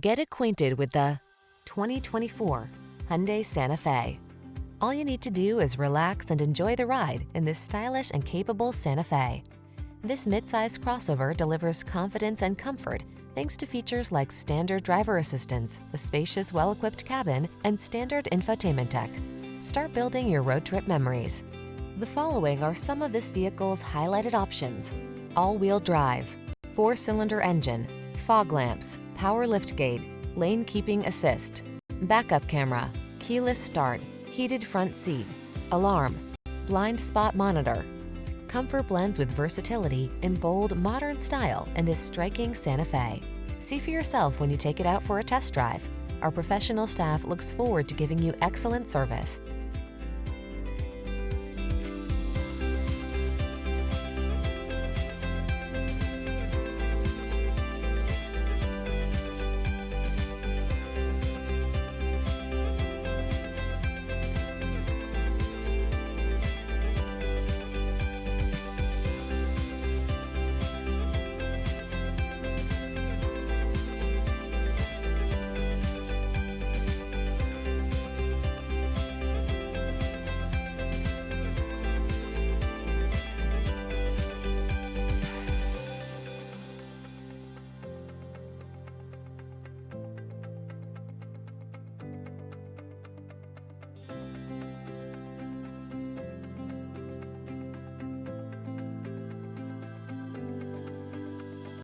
Get acquainted with the 2024 Hyundai Santa Fe. All you need to do is relax and enjoy the ride in this stylish and capable Santa Fe. This midsize crossover delivers confidence and comfort thanks to features like standard driver assistance, a spacious, well-equipped cabin, and standard infotainment tech. Start building your road trip memories. The following are some of this vehicle's highlighted options: all-wheel drive, 4-cylinder engine, fog lamps, power liftgate, lane keeping assist, backup camera, keyless start, heated front seat, alarm, blind spot monitor. Comfort blends with versatility in bold, modern style in this striking Santa Fe. See for yourself when you take it out for a test drive. Our professional staff looks forward to giving you excellent service.